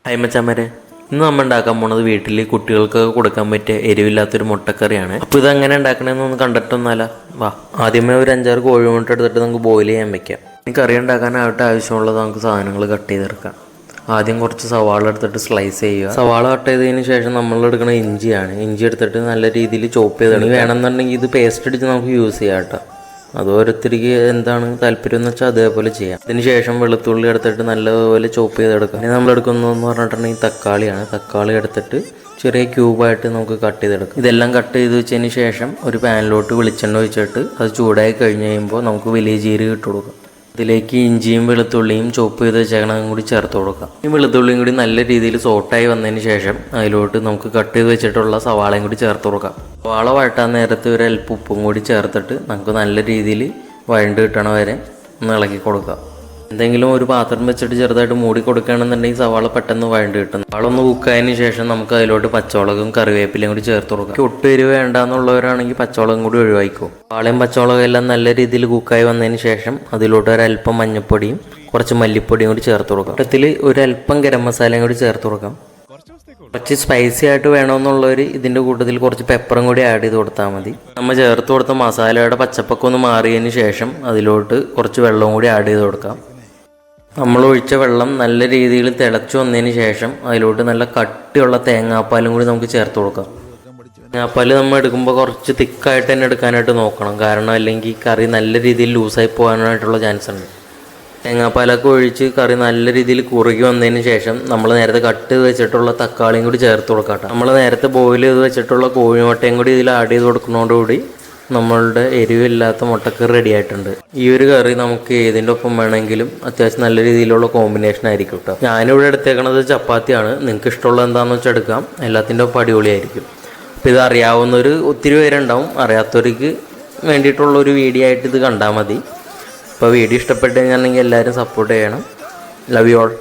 Hi മച്ചാന്മാരെ, ഇന്ന് നമ്മൾ ഉണ്ടാക്കാൻ പോണത് വീട്ടിൽ കുട്ടികൾക്കൊക്കെ കൊടുക്കാൻ പറ്റിയ എരിവില്ലാത്തൊരു മുട്ടക്കറിയാണ്. അപ്പോൾ ഇതെങ്ങനെ ഉണ്ടാക്കണമെന്നൊന്ന് കണ്ടിട്ടൊന്നല്ല. വാ, ആദ്യമേ ഒരു 5-6 കോഴിമുട്ട എടുത്തിട്ട് നമുക്ക് ബോയിൽ ചെയ്യാൻ വെക്കാം. ഈ കറി ഉണ്ടാക്കാനായിട്ട് ആവശ്യമുള്ളത് നമുക്ക് സാധനങ്ങൾ കട്ട് ചെയ്തെടുക്കാം. ആദ്യം കുറച്ച് സവാള എടുത്തിട്ട് സ്ലൈസ് ചെയ്യുക. സവാള കട്ട് ചെയ്തതിന് ശേഷം നമ്മൾ എടുക്കുന്ന ഇഞ്ചിയാണ്. ഇഞ്ചി എടുത്തിട്ട് നല്ല രീതിയിൽ ചോപ്പ് ചെയ്തെടുക്കുക. വേണമെന്നുണ്ടെങ്കിൽ ഇത് പേസ്റ്റ് അടിച്ച് നമുക്ക് യൂസ് ചെയ്യാം കേട്ടോ. അത് ഓരോരുത്തർക്ക് എന്താണ് താല്പര്യം എന്ന് വെച്ചാൽ അതേപോലെ ചെയ്യാം. അതിന് ശേഷം വെളുത്തുള്ളി എടുത്തിട്ട് നല്ലപോലെ ചോപ്പ് ചെയ്തെടുക്കാം. ഇനി നമ്മൾ എടുക്കുന്നതെന്ന് പറഞ്ഞിട്ടുണ്ടെങ്കിൽ തക്കാളിയാണ്. തക്കാളി എടുത്തിട്ട് ചെറിയ ക്യൂബായിട്ട് നമുക്ക് കട്ട് ചെയ്തെടുക്കാം. ഇതെല്ലാം കട്ട് ചെയ്ത് വെച്ചതിന് ശേഷം ഒരു പാനിലോട്ട് വെളിച്ചെണ്ണ ഒഴിച്ചിട്ട് അത് ചൂടായി കഴിഞ്ഞ് കഴിയുമ്പോൾ നമുക്ക് വലിയ ജീരകം ഇട്ട് കൊടുക്കാം. ഇതിലേക്ക് ഇഞ്ചിയും വെളുത്തുള്ളിയും ചോപ്പ് ചെയ്ത് വെച്ചേക്കണം കൂടി ചേർത്ത് കൊടുക്കാം. ഈ വെളുത്തുള്ളിയും കൂടി നല്ല രീതിയിൽ സോട്ടായി വന്നതിന് ശേഷം അതിലോട്ട് നമുക്ക് കട്ട് ചെയ്ത് വെച്ചിട്ടുള്ള സവാളയും കൂടി ചേർത്ത് കൊടുക്കാം. സവാള വഴട്ടാൻ നേരത്ത് ഒരു അല്പം ഉപ്പും കൂടി ചേർത്തിട്ട് നമുക്ക് നല്ല രീതിയിൽ വഴണ്ട് കിട്ടണ വരെ ഒന്ന് ഇളക്കി കൊടുക്കാം. എന്തെങ്കിലും ഒരു പാത്രം വെച്ചിട്ട് ചെറുതായിട്ട് മൂടി കൊടുക്കുകയാണെന്നുണ്ടെങ്കിൽ സവാള പെട്ടെന്ന് വഴണ്ട് കിട്ടും. സവാള ഒന്ന് കുക്കായതിന് ശേഷം നമുക്ക് അതിലോട്ട് പച്ചമുളകും കറിവേപ്പിലയും കൂടി ചേർത്ത് കൊടുക്കാം. ഒട്ടും എരിവ് വേണ്ടാന്നുള്ളവരാണെങ്കിൽ പച്ചമുളകും കൂടി ഒഴിവാക്കും. സവാളയും പച്ചമുളകും എല്ലാം നല്ല രീതിയിൽ കുക്കായി വന്നതിന് ശേഷം അതിലോട്ട് ഒരല്പം മഞ്ഞൾപ്പൊടിയും കുറച്ച് മല്ലിപ്പൊടിയും കൂടി ചേർത്ത് കൊടുക്കാം. കൂട്ടത്തിൽ ഒരല്പം ഗരം മസാലയും കൂടി ചേർത്ത് കൊടുക്കാം. കുറച്ച് സ്പൈസി ആയിട്ട് വേണമെന്നുള്ളവർ ഇതിൻ്റെ കൂട്ടത്തിൽ കുറച്ച് പെപ്പറും കൂടി ആഡ് ചെയ്ത് കൊടുത്താൽ മതി. നമ്മൾ ചേർത്ത് കൊടുത്ത മസാലയുടെ പച്ചപ്പൊക്കെ ഒന്ന് മാറിയതിന് ശേഷം അതിലോട്ട് കുറച്ച് വെള്ളവും കൂടി ആഡ് ചെയ്ത് കൊടുക്കാം. നമ്മൾ ഒഴിച്ച വെള്ളം നല്ല രീതിയിൽ തിളച്ചു വന്നതിന് ശേഷം അതിലോട്ട് നല്ല കട്ടിയുള്ള തേങ്ങാപ്പാലും കൂടി നമുക്ക് ചേർത്ത് കൊടുക്കാം. തേങ്ങാപ്പാൽ നമ്മൾ എടുക്കുമ്പോൾ കുറച്ച് തിക്കായിട്ട് തന്നെ എടുക്കാനായിട്ട് നോക്കണം. കാരണം അല്ലെങ്കിൽ കറി നല്ല രീതിയിൽ ലൂസായി പോകാനായിട്ടുള്ള ചാൻസ് ഉണ്ട്. തേങ്ങാപ്പാലൊക്കെ ഒഴിച്ച് കറി നല്ല രീതിയിൽ കുറുകി വന്നതിന് ശേഷം നമ്മൾ നേരത്തെ കട്ട് ചെയ്ത് വെച്ചിട്ടുള്ള തക്കാളിയും കൂടി ചേർത്ത് കൊടുക്കാം. നമ്മൾ നേരത്തെ ബോയിൽ ചെയ്ത് വെച്ചിട്ടുള്ള കോഴിമുട്ടയും കൂടി ഇതിൽ ആഡ് ചെയ്ത് കൊടുക്കുന്നതോടുകൂടി നമ്മളുടെ എരിവില്ലാത്ത മുട്ടക്കറി റെഡി ആയിട്ടുണ്ട്. ഈ ഒരു കറി നമുക്ക് ഏതിൻ്റെ ഒപ്പം വേണമെങ്കിലും അത്യാവശ്യം നല്ല രീതിയിലുള്ള കോമ്പിനേഷൻ ആയിരിക്കും കേട്ടോ. ഞാനിവിടെ എടുത്തേക്കണത് ചപ്പാത്തിയാണ്. നിങ്ങൾക്ക് ഇഷ്ടമുള്ള എന്താണെന്ന് വെച്ചാൽ എടുക്കാം. എല്ലാത്തിൻ്റെ ഒപ്പം അടിപൊളിയായിരിക്കും. അപ്പോൾ ഇത് അറിയാവുന്നവർ ഒത്തിരി പേരുണ്ടാവും. അറിയാത്തവർക്ക് വേണ്ടിയിട്ടുള്ളൊരു വീഡിയോ ആയിട്ട് ഇത് കണ്ടാൽ മതി. അപ്പോൾ വീഡിയോ ഇഷ്ടപ്പെട്ട് കഴിഞ്ഞാണെങ്കിൽ എല്ലാവരും സപ്പോർട്ട് ചെയ്യണം. Love you all.